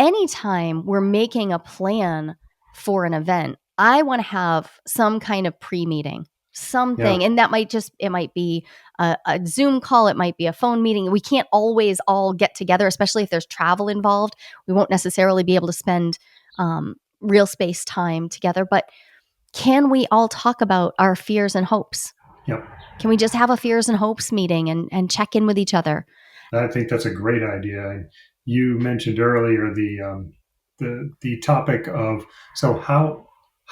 anytime we're making a plan for an event, I want to have some kind of pre-meeting, something. And that might it might be a Zoom call. It might be a phone meeting. We can't always all get together, especially if there's travel involved. We won't necessarily be able to spend real space time together. But can we all talk about our fears and hopes? Yep. Can we just have a fears and hopes meeting and check in with each other? I think that's a great idea. And you mentioned earlier the topic of, so how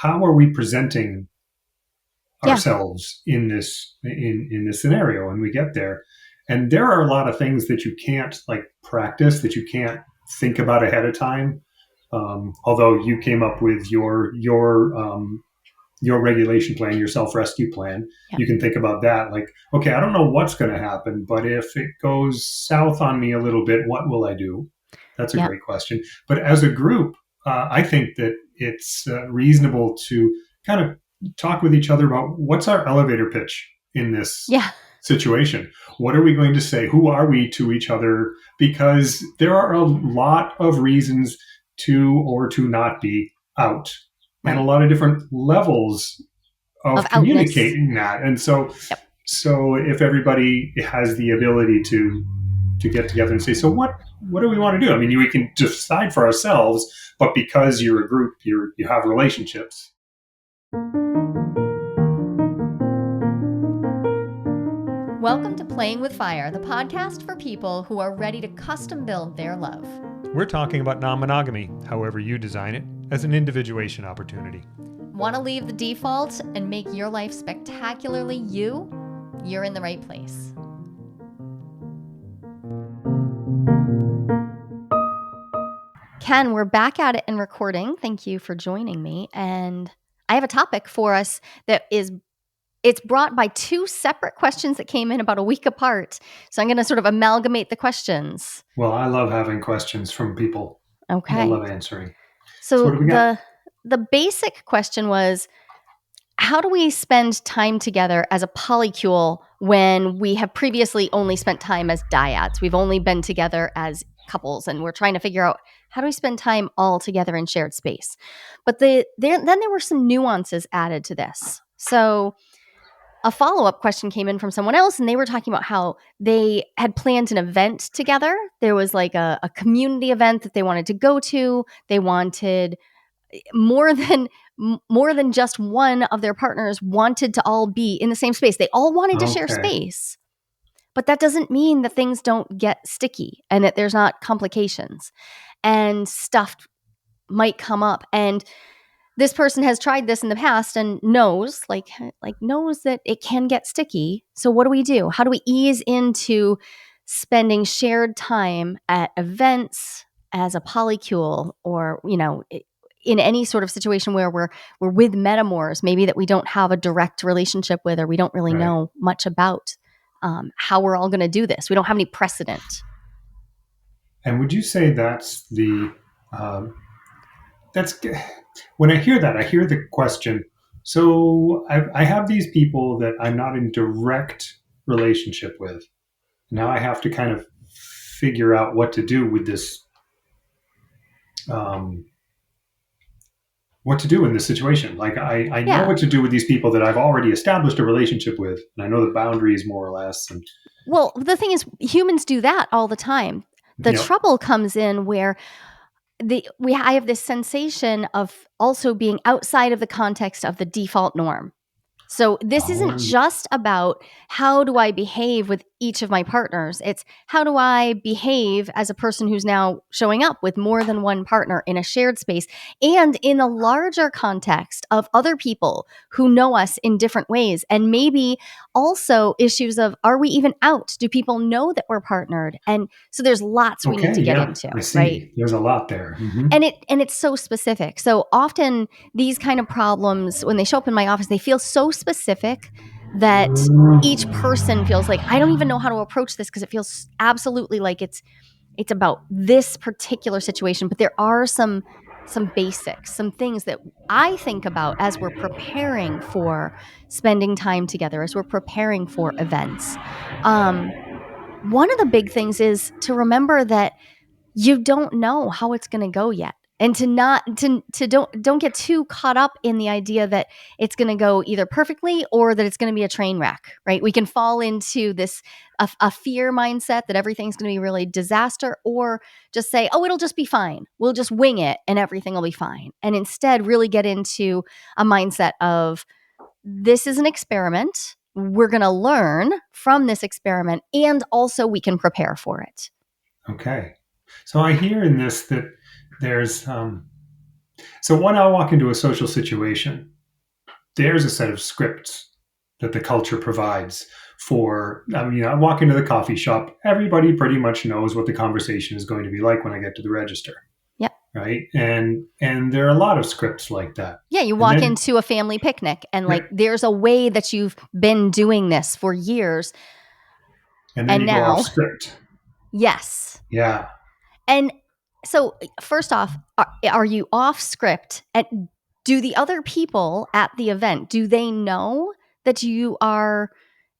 are we presenting ourselves in this scenario when we get there? And there are a lot of things that you can't practice, that you can't think about ahead of time. Although you came up with your regulation plan, your self-rescue plan, you can think about that. Like, okay, I don't know what's going to happen, but if it goes south on me a little bit, what will I do? That's a great question. But as a group, I think that it's reasonable to kind of talk with each other about what's our elevator pitch in this situation. What are we going to say? Who are we to each other? Because there are a lot of reasons to or to not be out. And a lot of different levels of communicating that. And so if everybody has the ability to get together and say, so what do we want to do? I mean, we can decide for ourselves, but because you're a group, you have relationships. Welcome to Playing with Fire, the podcast for people who are ready to custom build their love. We're talking about non-monogamy, however you design it, as an individuation opportunity. Want to leave the default and make your life spectacularly you? You're in the right place. Ken, we're back at it and recording. Thank you for joining me. And I have a topic for us it's brought by two separate questions that came in about a week apart. So I'm going to sort of amalgamate the questions. Well, I love having questions from people. Okay. I love answering. So the basic question was, how do we spend time together as a polycule when we have previously only spent time as dyads? We've only been together as couples, and we're trying to figure out, how do we spend time all together in shared space? But then there were some nuances added to this. So a follow-up question came in from someone else, and they were talking about how they had planned an event together. There was like a community event that they wanted to go to. They wanted more than just one of their partners wanted to all be in the same space. They all wanted to share space. But that doesn't mean that things don't get sticky and that there's not complications and stuff might come up. And this person has tried this in the past and knows that it can get sticky. So what do we do? How do we ease into spending shared time at events as a polycule, or, in any sort of situation where we're with metamors, maybe that we don't have a direct relationship with, or we don't really know much about how we're all going to do this. We don't have any precedent. And would you say that's when I hear that, I hear the question, so I have these people that I'm not in direct relationship with. Now I have to kind of figure out what to do with this, what to do in this situation. Like I know what to do with these people that I've already established a relationship with, and I know the boundaries more or less. Well, the thing is, humans do that all the time. The trouble comes in where I have this sensation of also being outside of the context of the default norm. So this isn't just about how do I behave with each of my partners. It's how do I behave as a person who's now showing up with more than one partner in a shared space, and in a larger context of other people who know us in different ways. And maybe also issues of, are we even out? Do people know that we're partnered? And so there's lots we need to get into. I see. Right? There's a lot there. Mm-hmm. And it's so specific. So often these kind of problems, when they show up in my office, they feel so specific that each person feels like, I don't even know how to approach this, because it feels absolutely like it's about this particular situation. But there are some basics, some things that I think about as we're preparing for spending time together, as we're preparing for events. One of the big things is to remember that you don't know how it's going to go yet. And don't get too caught up in the idea that it's going to go either perfectly or that it's going to be a train wreck, right? We can fall into this a fear mindset that everything's going to be really disaster, or just say, oh, it'll just be fine. We'll just wing it and everything will be fine. And instead really get into a mindset of, this is an experiment. We're going to learn from this experiment, and also we can prepare for it. Okay. So I hear in this that there's, so when I walk into a social situation, there's a set of scripts that the culture provides for, I walk into the coffee shop, everybody pretty much knows what the conversation is going to be like when I get to the register. Yep. Right. And there are a lot of scripts like that. Yeah. You walk into a family picnic and there's a way that you've been doing this for years. And then you go off script. Yes. Yeah. And so first off, are you off script? And do the other people at the event, do they know that you are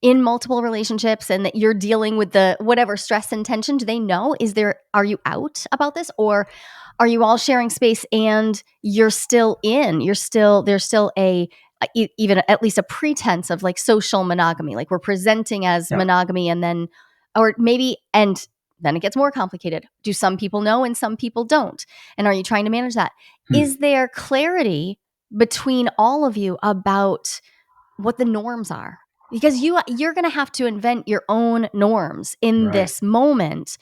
in multiple relationships and that you're dealing with the whatever stress and tension? Do they know? Are you out about this, or are you all sharing space and there's still even at least a pretense of like social monogamy, like we're presenting as monogamy, and then, or maybe, and then it gets more complicated. Do some people know and some people don't? And are you trying to manage that? Is there clarity between all of you about what the norms are? Because you're going to have to invent your own norms in this moment.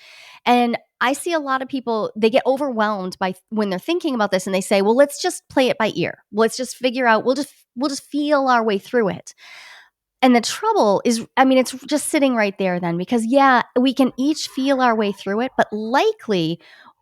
And I see a lot of people, they get overwhelmed by when they're thinking about this, and they say, well, let's just play it by ear. Let's just figure out, we'll just feel our way through it. And the trouble is, it's just sitting right there then, because we can each feel our way through it, but likely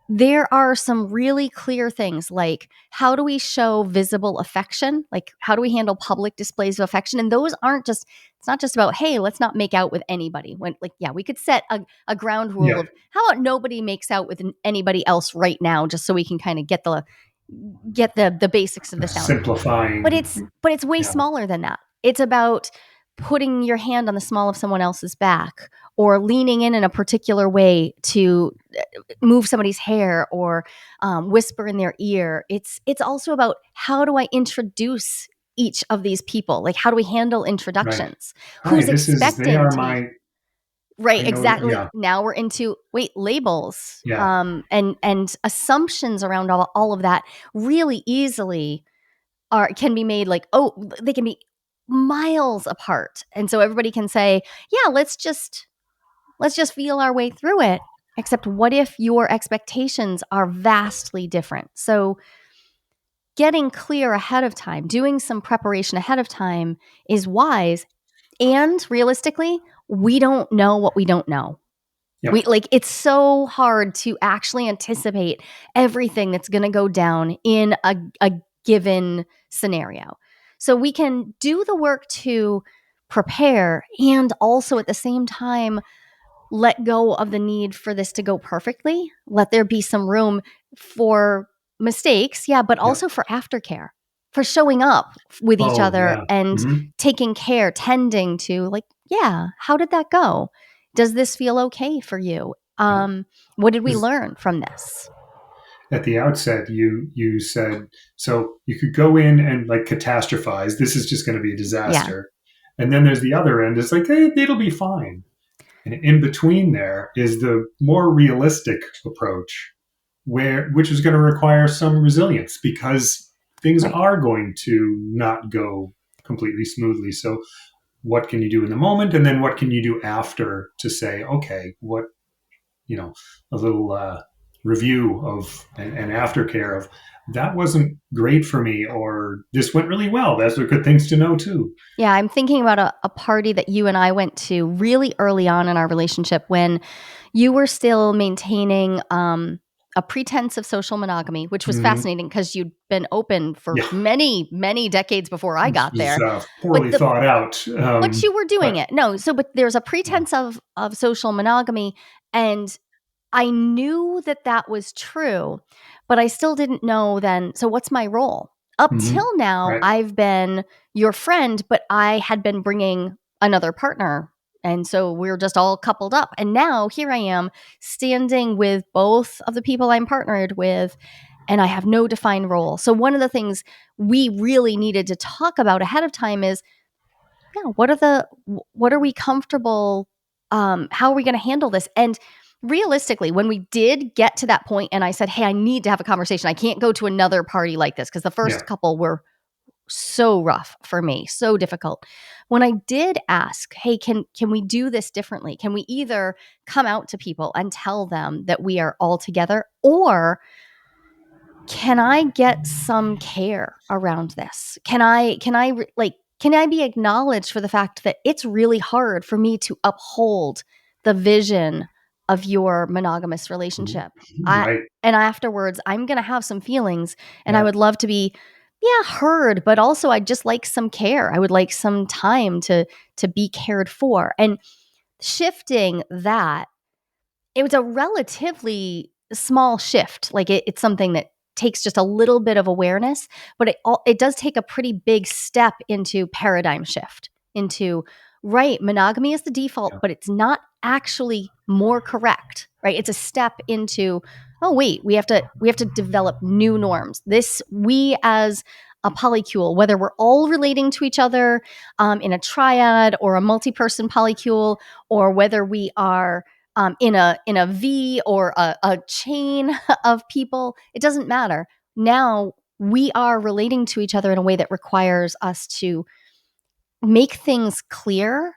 there are some really clear things, like how do we show visible affection? Like how do we handle public displays of affection? And those it's not just about, hey, let's not make out with anybody. We could set a ground rule of how about nobody makes out with anybody else right now, just so we can kind of get the basics of this down. Simplifying. But it's way smaller than that. It's about putting your hand on the small of someone else's back, or leaning in a particular way to move somebody's hair, or whisper in their ear. It's also about, how do I introduce each of these people? Like, how do we handle introductions? Right. Who's expected to be? Right, exactly. Yeah. Now we're into labels, Yeah. And assumptions around all of that really easily can be made, like, they can be miles apart. And so everybody can say, yeah, let's just feel our way through it. Except what if your expectations are vastly different? So getting clear ahead of time, doing some preparation ahead of time is wise. And realistically, we don't know what we don't know. Yep. It's so hard to actually anticipate everything that's going to go down in a given scenario. So we can do the work to prepare, and also at the same time let go of the need for this to go perfectly. Let there be some room for mistakes, but also for aftercare, for showing up with each other and taking care, tending to, like, how did that go? Does this feel okay for you? What did we learn from this? At the outset, you said, so you could go in and like catastrophize. This is just going to be a disaster. Yeah. And then there's the other end. It's like, hey, it'll be fine. And in between there is the more realistic approach, which is going to require some resilience, because things are going to not go completely smoothly. So what can you do in the moment? And then what can you do after to say, okay, what, a little review of and aftercare of, that wasn't great for me, or this went really well. Those are good things to know too. Yeah, I'm thinking about a party that you and I went to really early on in our relationship, when you were still maintaining a pretense of social monogamy, which was fascinating because you'd been open for many, many decades before I got there. Poorly thought out. But you were doing it. No, but there's a pretense of social monogamy, and I knew that was true, but I still didn't know then, so what's my role? Up till now, I've been your friend, but I had been bringing another partner And so we're just all coupled up. And now here I am standing with both of the people I'm partnered with, and I have no defined role. So one of the things we really needed to talk about ahead of time is, what are we comfortable? How are we going to handle this? And realistically, when we did get to that point and I said, hey, I need to have a conversation. I can't go to another party like this, because the first couple were so rough for me, so difficult. When I did ask, hey, can we do this differently? Can we either come out to people and tell them that we are all together, or can I get some care around this? Can I be acknowledged for the fact that it's really hard for me to uphold the vision of your monogamous relationship? Right. And afterwards, I'm going to have some feelings, and I would love to be, heard, but also I'd just like some care. I would like some time to be cared for. And shifting that, it was a relatively small shift. Like it's something that takes just a little bit of awareness, but it does take a pretty big step into paradigm shift, into, right, monogamy is the default, but it's not actually more correct, right? It's a step into, oh wait, we have to develop new norms. We as a polycule, whether we're all relating to each other in a triad or a multi-person polycule, or whether we are in a V or a chain of people, it doesn't matter. Now we are relating to each other in a way that requires us to make things clear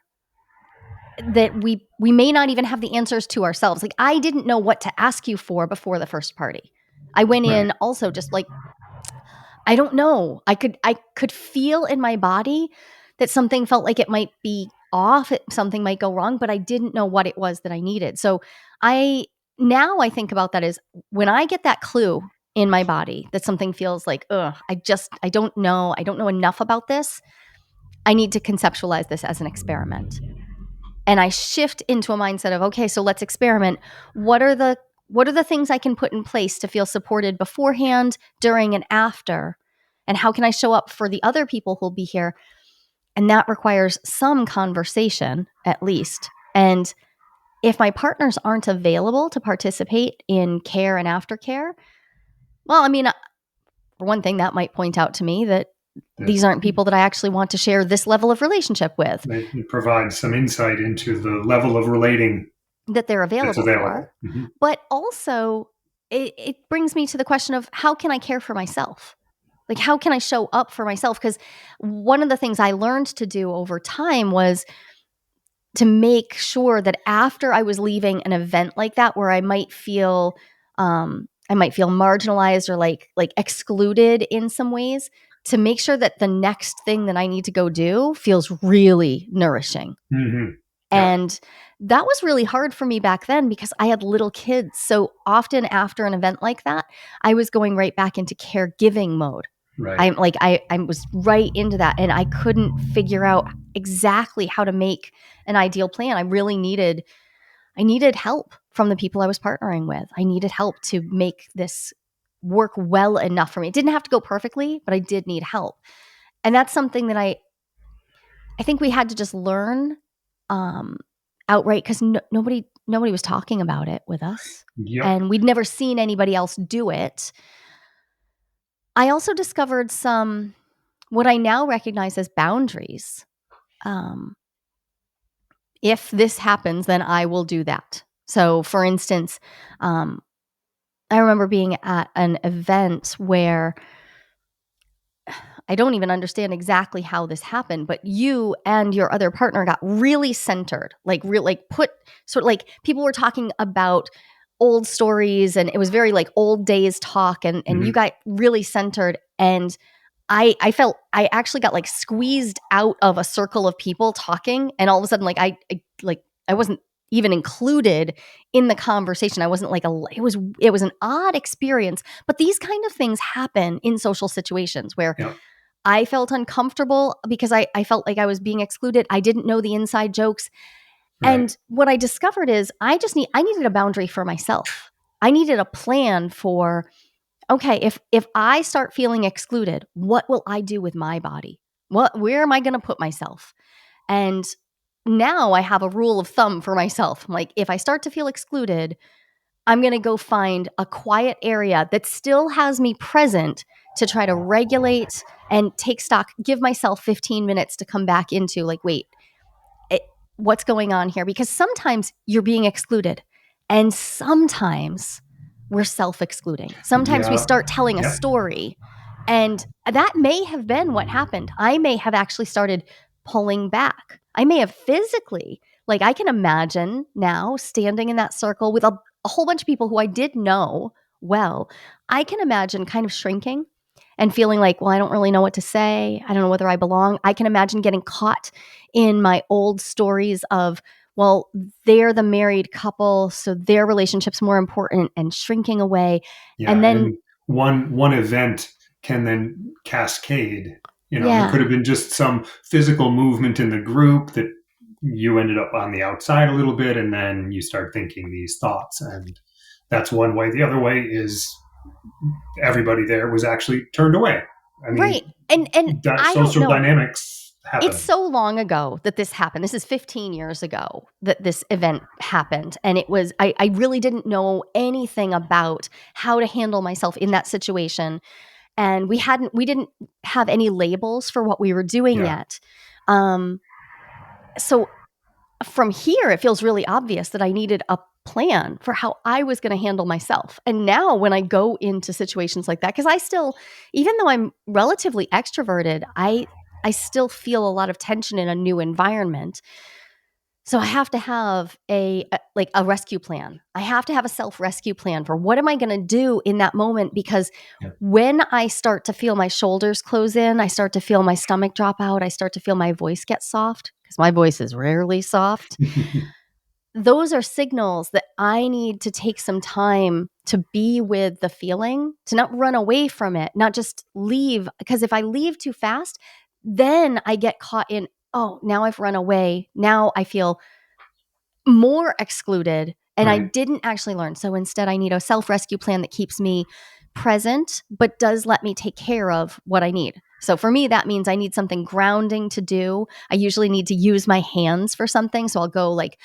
that we may not even have the answers to ourselves. Like, I didn't know what to ask you for before the first party. I went in also just like, I don't know. I could feel in my body that something felt like it might be off, something might go wrong, but I didn't know what it was that I needed. So I think about that as, when I get that clue in my body that something feels like, I don't know enough about this. I need to conceptualize this as an experiment. And I shift into a mindset of, okay, so let's experiment. What are the things I can put in place to feel supported beforehand, during, and after? And how can I show up for the other people who'll be here? And that requires some conversation, at least. And if my partners aren't available to participate in care and aftercare, well, I mean, for one thing, that might point out to me that these aren't people that I actually want to share this level of relationship with. It provides some insight into the level of relating that they're available for. Mm-hmm. But also, it brings me to the question of, how can I care for myself? Like, how can I show up for myself? Because one of the things I learned to do over time was to make sure that after I was leaving an event like that, where I might feel marginalized or like excluded in some ways, to make sure that the next thing that I need to go do feels really nourishing. Mm-hmm. And that was really hard for me back then, because I had little kids. So often after an event like that, I was going right back into caregiving mode. Right. I was right into that, and I couldn't figure out exactly how to make an ideal plan. I needed help from the people I was partnering with. I needed help to make this work well enough for me. It didn't have to go perfectly, but I did need help. And that's something that I think we had to just learn outright, because nobody was talking about it with us. Yep. And we'd never seen anybody else do it. I also discovered some, what I now recognize as boundaries. If this happens, then I will do that. So for instance, I remember being at an event where, I don't even understand exactly how this happened, but you and your other partner got really centered, people were talking about old stories, and it was very like old days talk, and you got really centered. And I felt I actually got like squeezed out of a circle of people talking, and all of a sudden, like I wasn't even included in the conversation. I wasn't it was an odd experience, but these kind of things happen in social situations where I felt uncomfortable because I felt like I was being excluded. I didn't know the inside jokes. Right. And what I discovered is I needed a boundary for myself. I needed a plan for, okay, if I start feeling excluded, what will I do with my body? Where am I going to put myself? And now I have a rule of thumb for myself. I'm like, if I start to feel excluded, I'm going to go find a quiet area that still has me present to try to regulate and take stock, give myself 15 minutes to come back into like, wait, what's going on here? Because sometimes you're being excluded and sometimes we're self-excluding. Sometimes we Yeah. start telling a Yep. story, and that may have been what happened. I may have actually started pulling back. I may have physically, like I can imagine now standing in that circle with a whole bunch of people who I did know well. I can imagine kind of shrinking and feeling like, well, I don't really know what to say. I don't know whether I belong. I can imagine getting caught in my old stories of, well, they're the married couple, so their relationship's more important, and shrinking away. Yeah. And then, And one event can then cascade. There yeah, could have been just some physical movement in the group that you ended up on the outside a little bit, and then you start thinking these thoughts. And that's one way. The other way is everybody there was actually turned away. I right. mean, And I don't social know. dynamics It's happen. so long ago that this happened. This is 15 years ago that this event happened. And it was, I really didn't know anything about how to handle myself in that situation. And we didn't have any labels for what we were doing Yeah. yet. So from here, it feels really obvious that I needed a plan for how I was going to handle myself. And now when I go into situations like that, because I still, even though I'm relatively extroverted, I still feel a lot of tension in a new environment. So I have to have like a rescue plan. I have to have a self-rescue plan for what am I going to do in that moment, because Yeah. when I start to feel my shoulders close in, I start to feel my stomach drop out, I start to feel my voice get soft, because my voice is rarely soft. Those are signals that I need to take some time to be with the feeling, to not run away from it, not just leave. Because if I leave too fast, then I get caught in, oh, now I've run away. Now I feel more excluded and I Right. didn't actually learn. So instead, I need a self rescue plan that keeps me present, but does let me take care of what I need. So for me, that means I need something grounding to do. I usually need to use my hands for something. So I'll go like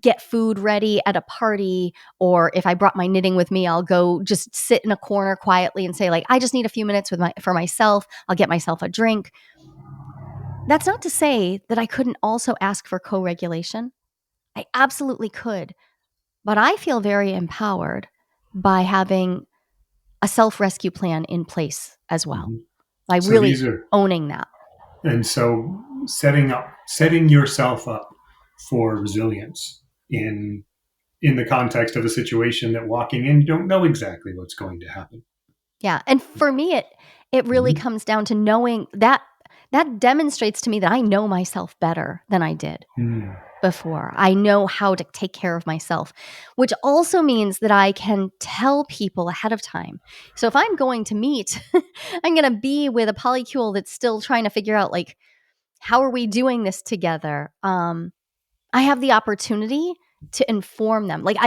get food ready at a party, or if I brought my knitting with me, I'll go just sit in a corner quietly and say like, I just need a few minutes for myself. I'll get myself a drink. That's not to say that I couldn't also ask for co-regulation. I absolutely could. But I feel very empowered by having a self rescue plan in place as well, Mhm. by So really these are, owning that. and so setting yourself up for resilience in the context of a situation that walking in, you don't know exactly what's going to happen. Yeah. And for me, it really Mhm. comes down to knowing that demonstrates to me that I know myself better than I did Mm. before. I know how to take care of myself, which also means that I can tell people ahead of time. So if I'm going to meet, I'm going to be with a polycule that's still trying to figure out like, how are we doing this together? I have the opportunity to inform them. Like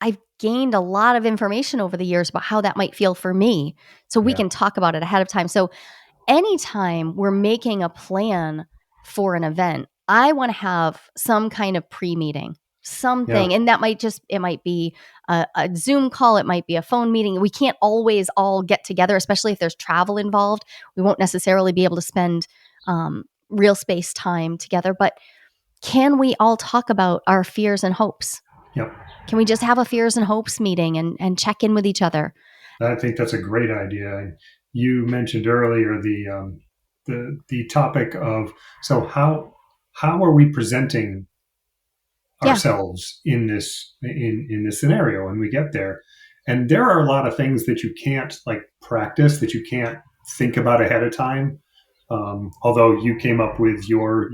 I've gained a lot of information over the years about how that might feel for me. So we Yeah. can talk about it ahead of time. So anytime we're making a plan for an event, I want to have some kind of pre-meeting, Yeah. something. And that it might be a Zoom call, it might be a phone meeting. We can't always all get together, especially if there's travel involved. We won't necessarily be able to spend real space time together, but can we all talk about our fears and hopes? Yep. Can we just have a fears and hopes meeting and check in with each other? I think that's a great idea. And you mentioned earlier the topic of, so how are we presenting Yeah. ourselves in this scenario when we get there? And there are a lot of things that you can't like practice, that you can't think about ahead of time. Although you came up with your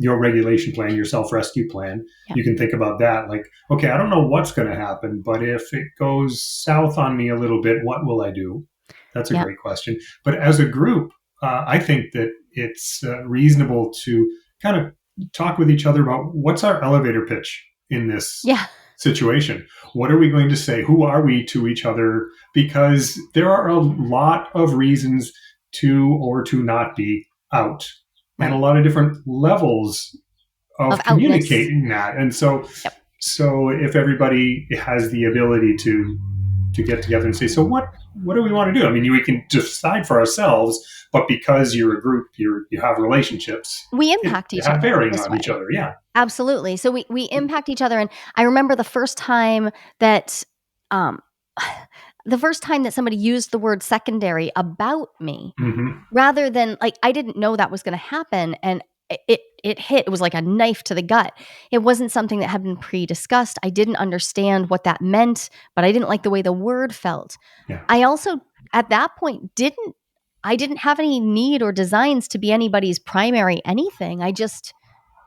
regulation plan, your self rescue plan, Yeah. you can think about that. Like, okay, I don't know what's going to happen, but if it goes south on me a little bit, what will I do? That's a Yeah. great question. But as a group, I think that it's reasonable to kind of talk with each other about what's our elevator pitch in this Yeah. situation. What are we going to say? Who are we to each other? Because there are a lot of reasons to or to not be out and a Right. lot of different levels Of of outlets. communicating that. And so, Yep. so if everybody has the ability to get together and say, so what do we want to do? I mean, we can decide for ourselves, but because you're a group, you have relationships, We it impact each have other bearing this on each way. other. Yeah. Absolutely. So we impact each other, and I remember um the first time that somebody used the word secondary about me, Mm-hmm. rather than like, I didn't know that was going to happen, and it hit. It was like a knife to the gut. It wasn't something that had been pre-discussed. I didn't understand what that meant, but I didn't like the way the word felt. Yeah. I also, at that point, didn't have any need or designs to be anybody's primary anything.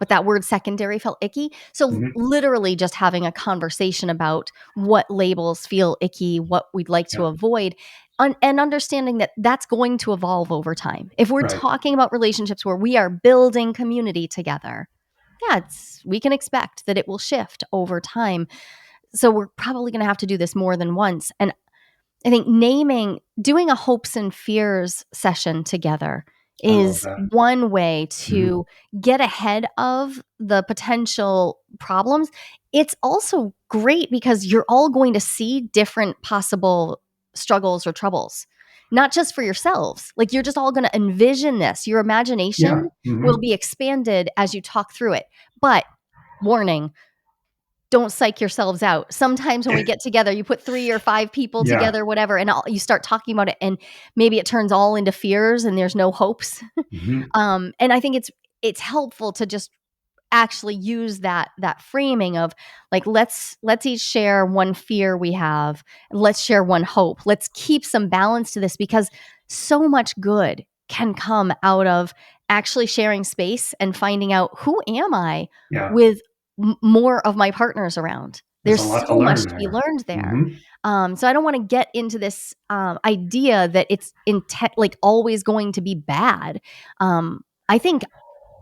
But that word secondary felt icky. So Mm-hmm. literally just having a conversation about what labels feel icky, what we'd like to Yeah. avoid, and understanding that that's going to evolve over time. If we're Right. talking about relationships where we are building community together, yeah, we can expect that it will shift over time. So we're probably going to have to do this more than once. And I think doing a hopes and fears session together I love is that. one way Mm-hmm. to get ahead of the potential problems. It's also great because you're all going to see different possible struggles or troubles, not just for yourselves. Like, you're just all going to envision this. Your Yeah. imagination will Mm-hmm. be expanded as you talk through it. But warning, don't psych yourselves out. Sometimes when we get together, you put 3 or 5 people Yeah. together, whatever, and you start talking about it, and maybe it turns all into fears and there's no hopes. Mm-hmm. And I think it's helpful to just actually use that framing of like, let's each share one fear we have, let's share one hope. Let's keep some balance to this, because so much good can come out of actually sharing space and finding out, who am I Yeah. with more of my partners around. There's There's a lot to so much learn to be there. learned there. Mm-hmm. So I don't want to get into this idea that it's like always going to be bad. Um, I think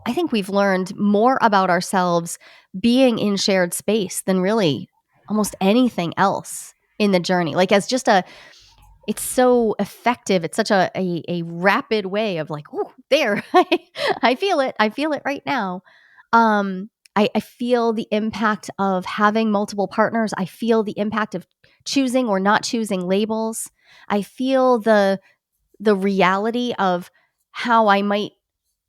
I think we've learned more about ourselves being in shared space than really almost anything else in the journey. Like, as just it's so effective. It's such a rapid way of like, oh, there, I feel it. I feel it right now. I feel the impact of having multiple partners. I feel the impact of choosing or not choosing labels. I feel the reality of how I might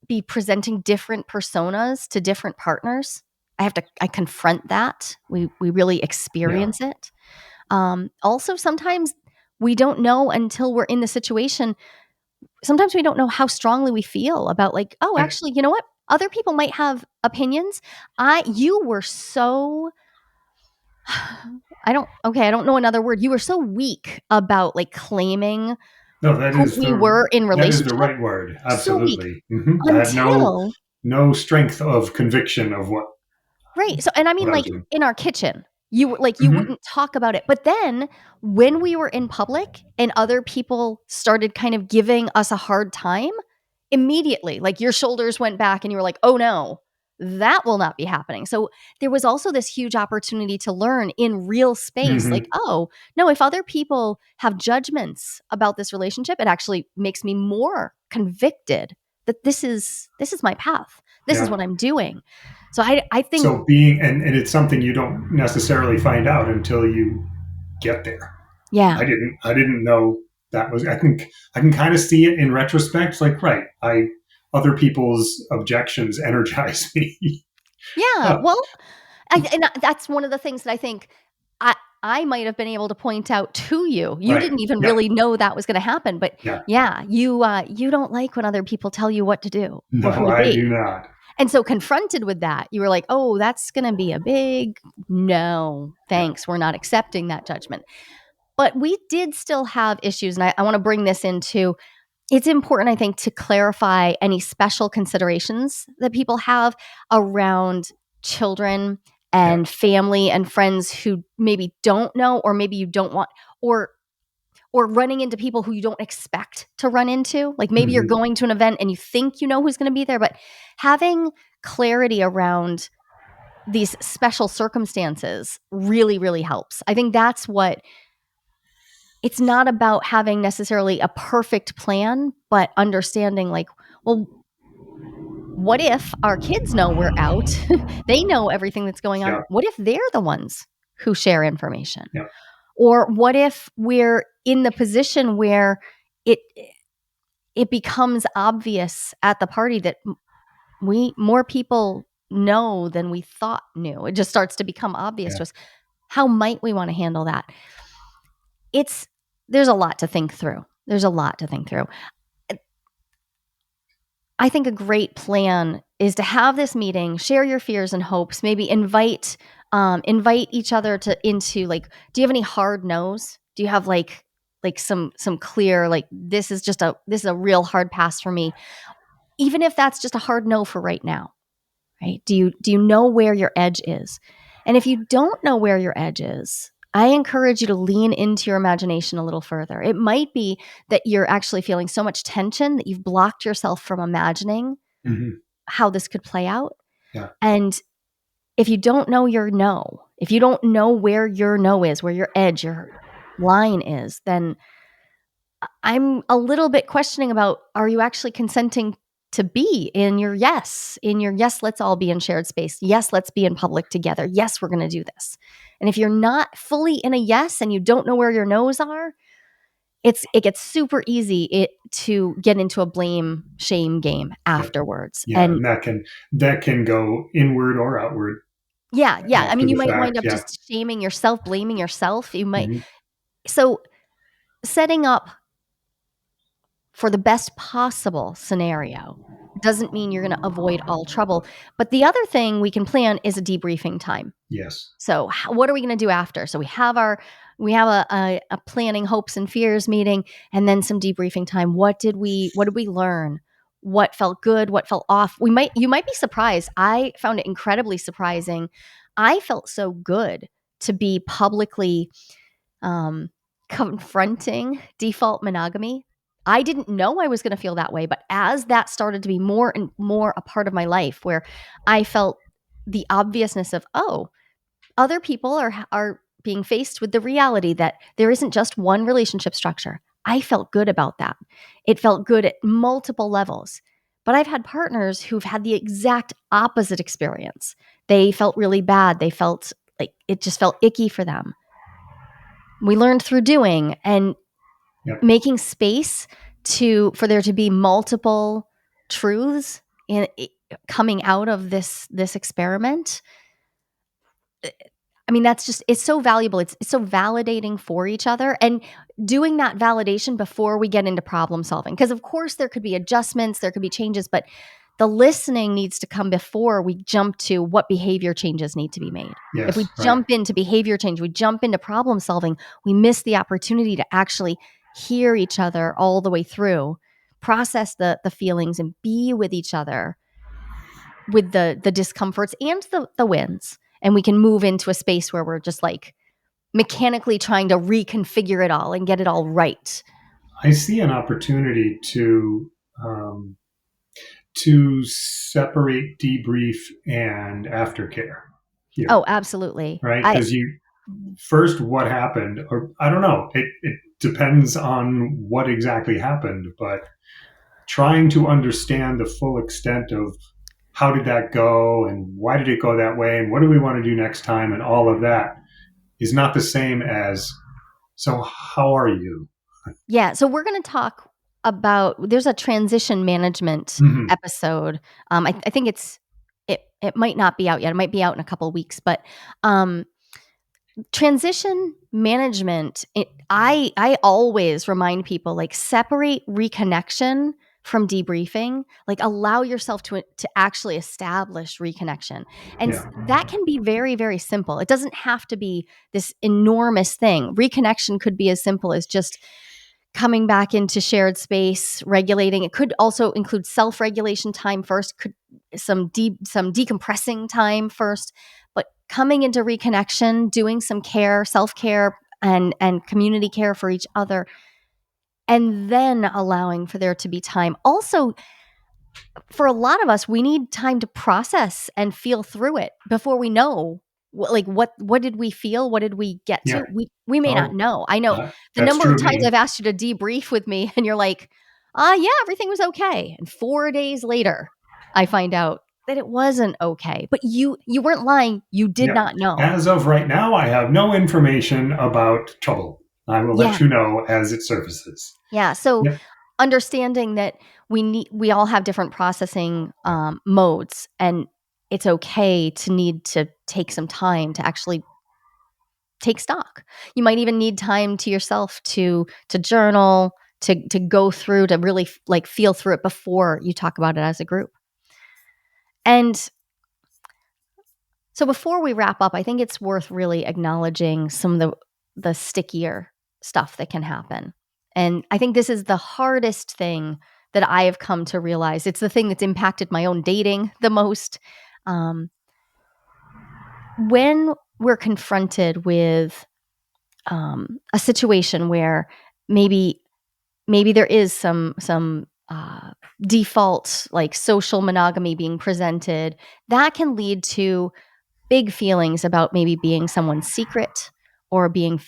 be presenting different personas to different partners. I confront that. We really Yeah. experience it. Also, sometimes we don't know until we're in the situation. Sometimes we don't know how strongly we feel about, like, oh, I, actually, you know what? Other people might have opinions. You were so I don't know another word. You were so weak about like claiming no, who we were in that is the relationship. right word. So weak Absolutely. Mm-hmm. I had until no strength of conviction of right. So, and I mean, what I was like, doing. in our kitchen, you Mm-hmm. wouldn't talk about it. But then when we were in public and other people started kind of giving us a hard time, immediately, like, your shoulders went back and you were like, "Oh no, that will not be happening." So there was also this huge opportunity to learn in real space, like, Mm-hmm. "Oh, no, if other people have judgments about this relationship, it actually makes me more convicted that this is my path. This is Yeah. what I'm doing." So I think So being and it's something you don't necessarily find out until you get there. yeah. I didn't know that was. I think I can kind of see it in retrospect. Like, right, I other people's objections energize me. Yeah, Huh, well, that's one of the things that I think I I might have been able to point out to you. You right. didn't even Yeah. really know that was gonna happen, but Yeah. yeah, you don't like when other people tell you what to do or who No, to I do be. not. And so confronted with that, you were like, "Oh, that's gonna be a big no, Yeah. thanks, we're not accepting that judgment." But we did still have issues, and I wanna bring this into it's important, I think, to clarify any special considerations that people have around children Yeah. and family and friends who maybe don't know, or maybe you don't want, or running into people who you don't expect to run into. Like, maybe you're Hmm. going to an event and you think you know who's going to be there, but having clarity around these special circumstances really, really helps. I think that's what it's not about having necessarily a perfect plan, but understanding, like, well, what if our kids know we're out? They know everything that's going on. Yeah. What if they're the ones who share information? Yeah. Or what if we're in the position where it becomes obvious at the party that more people know than we thought knew. It just starts to become obvious to us. How might we want to handle that? There's a lot to think through. I think a great plan is to have this meeting, share your fears and hopes, maybe invite each other into like, do you have any hard no's? Do you have like some clear, like, this is a real hard pass for me, even if that's just a hard no for right now, right? Do you know where your edge is? And if you don't know where your edge is, I encourage you to lean into your imagination a little further. It might be that you're actually feeling so much tension that you've blocked yourself from imagining how this could play out. Yeah. And if you don't know your no, if you don't know where your no is, where your edge, your line is, then I'm a little bit questioning about, are you actually consenting to be in your yes, let's all be in shared space. Yes, let's be in public together. Yes, we're going to do this. And if you're not fully in a yes and you don't know where your no's are, it gets super easy to get into a blame shame game afterwards. Yeah, and that can go inward or outward. Yeah. I mean, you might wind up just shaming yourself, blaming yourself. You might. So setting up for the best possible scenario doesn't mean you're going to avoid all trouble. But the other thing we can plan is a debriefing time. Yes. So what are we going to do after? So we have a planning hopes and fears meeting, and then some debriefing time. What did we learn? What felt good? What felt off? You might be surprised. I found it incredibly surprising. I felt so good to be publicly confronting default monogamy. I didn't know I was going to feel that way, but as that started to be more and more a part of my life, where I felt the obviousness of, oh, other people are being faced with the reality that there isn't just one relationship structure. I felt good about that. It felt good at multiple levels. But I've had partners who've had the exact opposite experience. They felt really bad. They felt like it just felt icky for them. We learned through doing and making space for there to be multiple truths coming out of this experiment. I mean, it's so valuable. It's so validating for each other, and doing that validation before we get into problem solving. Because of course there could be adjustments, there could be changes, but the listening needs to come before we jump to what behavior changes need to be made. Yes, if we jump into behavior change, we jump into problem solving, we miss the opportunity to actually hear each other all the way through, process the feelings, and be with each other with the discomforts and the wins. And we can move into a space where we're just like mechanically trying to reconfigure it all and get it all right. I see an opportunity to separate debrief and aftercare here. Oh, absolutely. Right? Because first, what happened, or I don't know, it depends on what exactly happened, but trying to understand the full extent of how did that go and why did it go that way and what do we want to do next time and all of that is not the same as, so how are you? Yeah. So we're going to talk about, there's a transition management episode. I think it might not be out yet. It might be out in a couple of weeks, but transition management, I always remind people, like, separate reconnection from debriefing. Like, allow yourself to actually establish reconnection. And that can be very, very simple. It doesn't have to be this enormous thing. Reconnection could be as simple as just coming back into shared space, regulating. It could also include self-regulation time first, some decompressing time first, but coming into reconnection, doing some care, self-care and community care for each other, and then allowing for there to be time. Also, for a lot of us, we need time to process and feel through it before we know. What did we feel? What did we get to? We may not know. I know the number of times I've asked you to debrief with me and you're like, yeah, everything was okay. And 4 days later, I find out that it wasn't okay. But you weren't lying. You did Yeah. not know. As of right now, I have no information about trouble. I will let Yeah. you know as it surfaces. Yeah. So Yep. understanding that we all have different processing modes, and it's okay to need to take some time to actually take stock. You might even need time to yourself to journal, to go through, to really like feel through it before you talk about it as a group. And so before we wrap up, I think it's worth really acknowledging some of the stickier stuff that can happen. And I think this is the hardest thing that I have come to realize. It's the thing that's impacted my own dating the most. Um, when we're confronted with a situation where maybe there is some default like social monogamy being presented, that can lead to big feelings about maybe being someone's secret, or being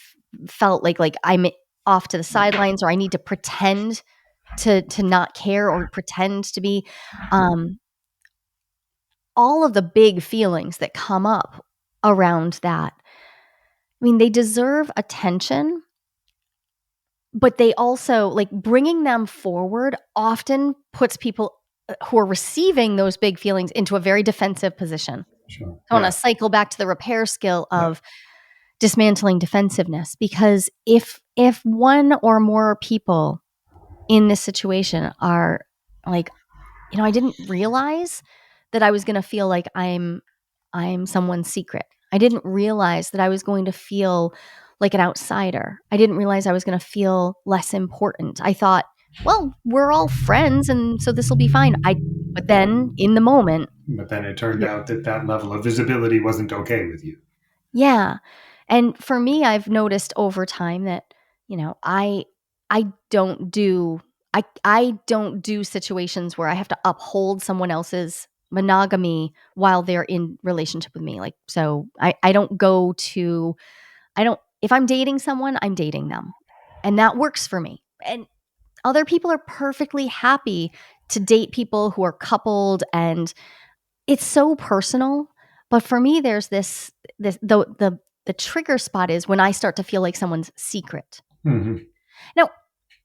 felt like I'm off to the sidelines, or I need to pretend to not care, or pretend to be um, all of the big feelings that come up around that. I mean, they deserve attention, but they also like bringing them forward often puts people who are receiving those big feelings into a very defensive position. Sure. I want Yeah. to cycle back to the repair skill Yeah. of dismantling defensiveness, because if one or more people in this situation are like, I didn't realize that I was going to feel like I'm someone's secret. I didn't realize that I was going to feel like an outsider. I didn't realize I was going to feel less important. I thought, well, we're all friends and so this will be fine. But then in the moment, But then it turned yeah, out that that level of visibility wasn't okay with you. yeah. And for me, I've noticed over time that, I don't do I don't do situations where I have to uphold someone else's monogamy while they're in relationship with me. Like, so I don't go to I don't if I'm dating someone, I'm dating them. And that works for me. And other people are perfectly happy to date people who are coupled, and it's so personal. But for me, there's the trigger spot is when I start to feel like someone's secret. Mm-hmm. Now,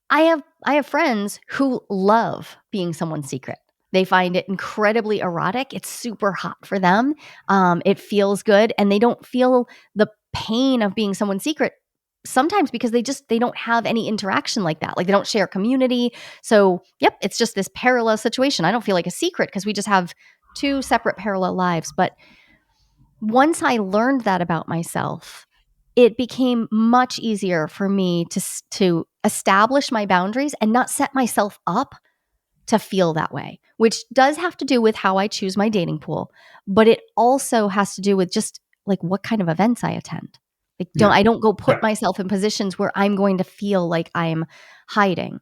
I have friends who love being someone's secret. They find it incredibly erotic. It's super hot for them. It feels good, and they don't feel the pain of being someone's secret. Sometimes because they don't have any interaction like that. Like they don't share community. So, yep, it's just this parallel situation. I don't feel like a secret because we just have two separate parallel lives. But once I learned that about myself, it became much easier for me to establish my boundaries and not set myself up to feel that way, which does have to do with how I choose my dating pool, but it also has to do with just like what kind of events I attend. Like Yeah. I don't go put Yeah. myself in positions where I'm going to feel like I'm hiding.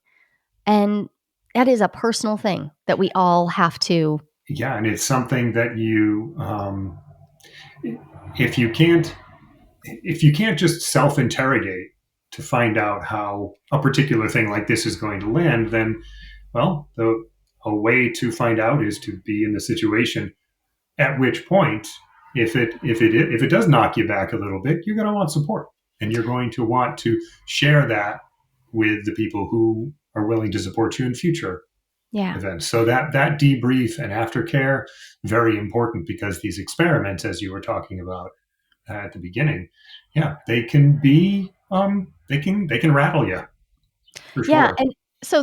And that is a personal thing that we all have to. Yeah. And it's something that if you can't, if you can't just self-interrogate to find out how a particular thing like this is going to land, then, well, a way to find out is to be in the situation. At which point, if it does knock you back a little bit, you're going to want support, and you're going to want to share that with the people who are willing to support you in future Yeah. events. So that debrief and aftercare, very important, because these experiments, as you were talking about at the beginning, yeah, they can be they can rattle you for Yeah. sure. And so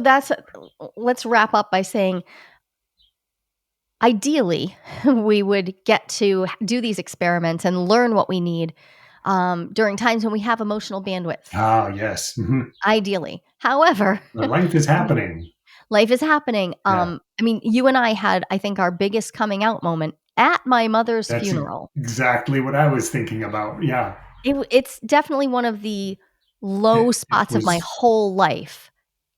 let's wrap up by saying, ideally, we would get to do these experiments and learn what we need during times when we have emotional bandwidth. Ah, yes. Mm-hmm. Ideally. However, Life is happening. life is happening. Yeah, I mean, you and I had, I think, our biggest coming out moment at my mother's that's funeral. exactly what I was thinking about. Yeah, It's definitely one of the low it spots of my was. whole life,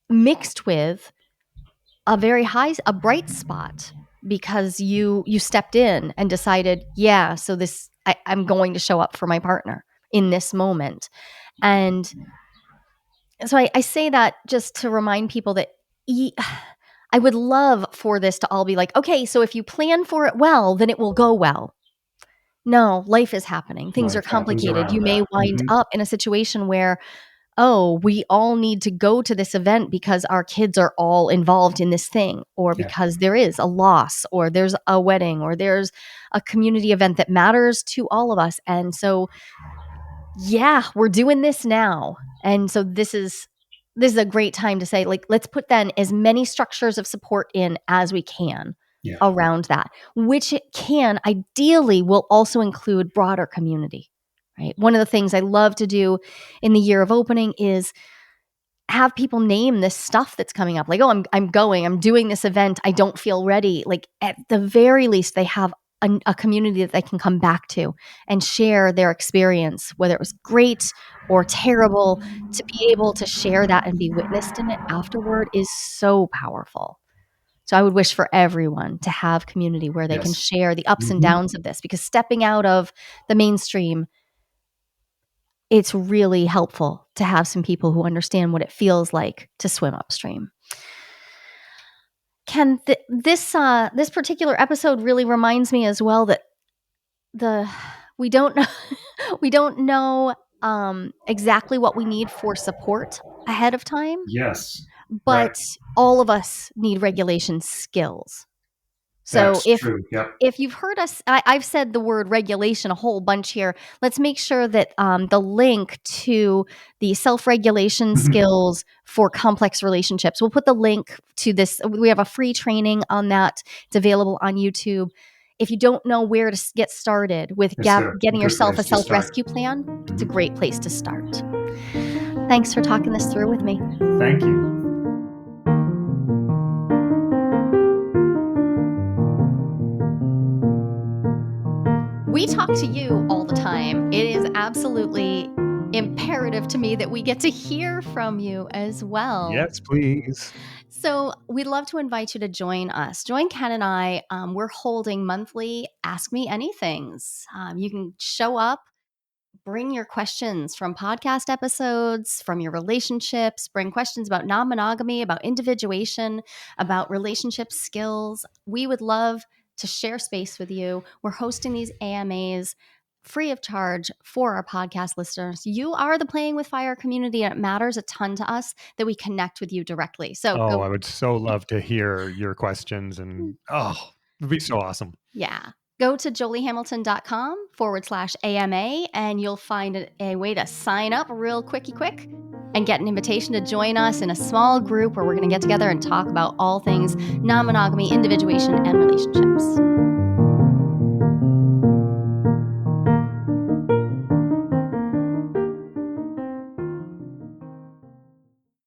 mixed with a bright spot, because you stepped in and decided, yeah, so I'm going to show up for my partner in this moment. And so I say that just to remind people that I would love for this to all be like, okay, so if you plan for it well, then it will go well. No, life is happening. Things are Life happens complicated. around You may that. wind up in a situation where, oh, we all need to go to this event because our kids are all involved in this thing, or Yeah. because there is a loss, or there's a wedding, or there's a community event that matters to all of us. And so, yeah, we're doing this now. And so this is a great time to say, like, let's put then as many structures of support in as we can Yeah. around that, which it can ideally will also include broader community, right? One of the things I love to do in the year of opening is have people name this stuff that's coming up. Like, oh, I'm doing this event. I don't feel ready. Like, at the very least, they have a community that they can come back to and share their experience, whether it was great or terrible. To be able to share that and be witnessed in it afterward is so powerful. So I would wish for everyone to have community where they can Yes. share the ups and downs of this, because stepping out of the mainstream, it's really helpful to have some people who understand what it feels like to swim upstream. Ken, this particular episode really reminds me as well that we don't know we don't know exactly what we need for support ahead of time, Yes. Right. but all of us need regulation skills. So That's true. Yep. if you've heard us, I've said the word regulation a whole bunch here. Let's make sure that the link to the self-regulation skills for complex relationships, we'll put the link to this. We have a free training on that. It's available on YouTube. If you don't know where to get started with It's a getting good yourself a place to start. self-rescue plan, it's a great place to start. Thanks for talking this through with me. Thank you. We talk to you all the time. It is absolutely imperative to me that we get to hear from you as well. Yes, please. So we'd love to invite you to join us. Join Ken and I. We're holding monthly Ask Me Anythings. You can show up, bring your questions from podcast episodes, from your relationships, bring questions about non-monogamy, about individuation, about relationship skills. We would love to share space with you. We're hosting these AMAs free of charge for our podcast listeners. You are the Playing with Fire community, and it matters a ton to us that we connect with you directly. So Oh, go. I would so love to hear your questions, and it'd be so awesome. Yeah. Go to joliehamilton.com/AMA and you'll find a way to sign up real quick and get an invitation to join us in a small group where we're going to get together and talk about all things non-monogamy, individuation, and relationships.